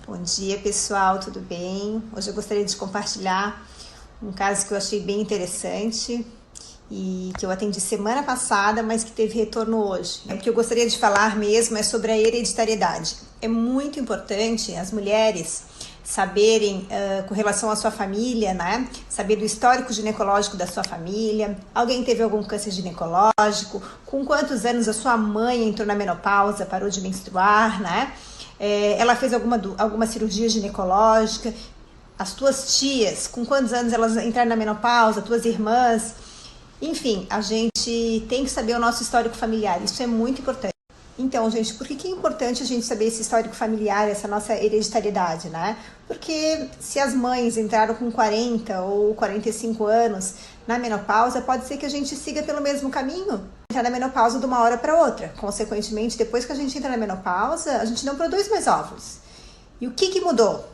Bom dia, pessoal, tudo bem? Hoje eu gostaria de compartilhar um caso que eu achei bem interessante e que eu atendi semana passada, mas que teve retorno hoje. O que eu gostaria de falar mesmo é sobre a hereditariedade. É muito importante as mulheres saberem com relação à sua família, né? Saber do histórico ginecológico da sua família. Alguém teve algum câncer ginecológico? Com quantos anos a sua mãe entrou na menopausa, parou de menstruar, né? Ela fez alguma cirurgia ginecológica? As tuas tias, com quantos anos elas entraram na menopausa? Tuas irmãs? Enfim, a gente tem que saber o nosso histórico familiar, isso é muito importante. Então, gente, por que é importante a gente saber esse histórico familiar, essa nossa hereditariedade, né? Porque se as mães entraram com 40 ou 45 anos na menopausa, pode ser que a gente siga pelo mesmo caminho, entrar na menopausa de uma hora para outra. Consequentemente, depois que a gente entra na menopausa, a gente não produz mais óvulos. E o que mudou?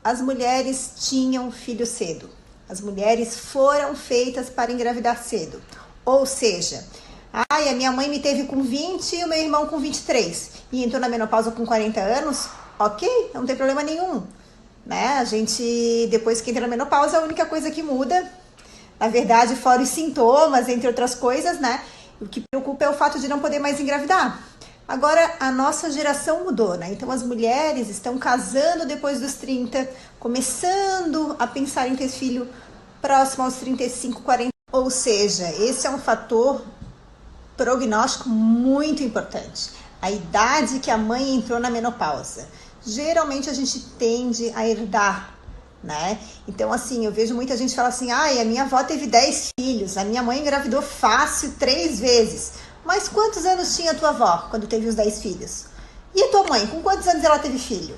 As mulheres tinham filho cedo. As mulheres foram feitas para engravidar cedo. Ou seja, a minha mãe me teve com 20 e o meu irmão com 23 e entrou na menopausa com 40 anos, ok, não tem problema nenhum, né? A gente, depois que entra na menopausa, a única coisa que muda, na verdade, fora os sintomas, entre outras coisas, né? O que preocupa é o fato de não poder mais engravidar. Agora, a nossa geração mudou, né? Então, as mulheres estão casando depois dos 30, começando a pensar em ter filho próximo aos 35, 40. Ou seja, esse é um fator prognóstico muito importante. A idade que a mãe entrou na menopausa. Geralmente, a gente tende a herdar, né? Então, assim, eu vejo muita gente falar assim, a minha avó teve 10 filhos, a minha mãe engravidou fácil 3 vezes. Mas quantos anos tinha a tua avó quando teve os 10 filhos? E a tua mãe, com quantos anos ela teve filho?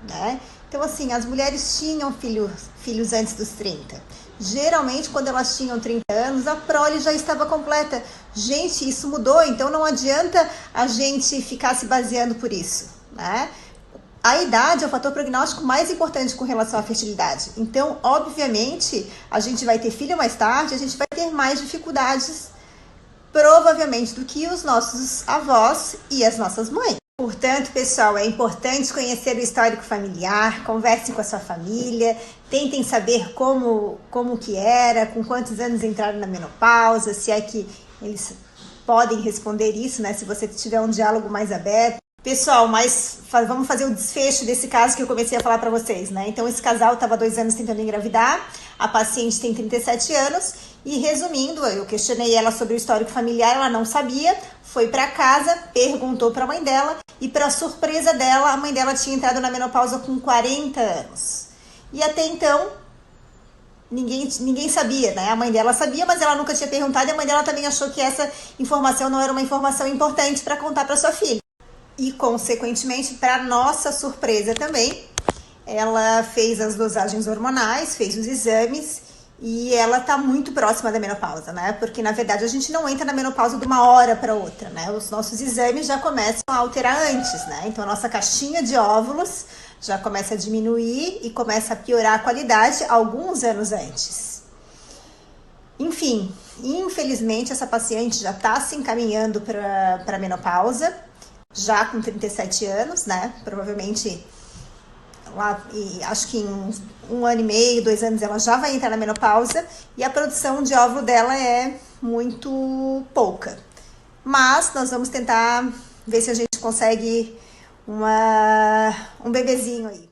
Né? Então, assim, as mulheres tinham filhos antes dos 30. Geralmente, quando elas tinham 30 anos, a prole já estava completa. Gente, isso mudou, então não adianta a gente ficar se baseando por isso, né? A idade é o fator prognóstico mais importante com relação à fertilidade. Então, obviamente, a gente vai ter filho mais tarde, a gente vai ter mais dificuldades provavelmente do que os nossos avós e as nossas mães. Portanto, pessoal, é importante conhecer o histórico familiar, conversem com a sua família, tentem saber como que era, com quantos anos entraram na menopausa, se é que eles podem responder isso, né? Se você tiver um diálogo mais aberto. Pessoal, mas vamos fazer o desfecho desse caso que eu comecei a falar para vocês, né? Então, esse casal estava 2 anos tentando engravidar, a paciente tem 37 anos e, resumindo, eu questionei ela sobre o histórico familiar, ela não sabia, foi para casa, perguntou para a mãe dela e, para surpresa dela, a mãe dela tinha entrado na menopausa com 40 anos. E até então, ninguém sabia, né? A mãe dela sabia, mas ela nunca tinha perguntado e a mãe dela também achou que essa informação não era uma informação importante para contar para sua filha. E, consequentemente, para nossa surpresa também, ela fez as dosagens hormonais, fez os exames e ela está muito próxima da menopausa, né? Porque, na verdade, a gente não entra na menopausa de uma hora para outra, né? Os nossos exames já começam a alterar antes, né? Então, a nossa caixinha de óvulos já começa a diminuir e começa a piorar a qualidade alguns anos antes. Enfim, infelizmente, essa paciente já está se encaminhando para a menopausa, já com 37 anos, né? Provavelmente, acho que em 1 ano e meio, 2 anos, ela já vai entrar na menopausa e a produção de óvulo dela é muito pouca. Mas nós vamos tentar ver se a gente consegue um bebezinho aí.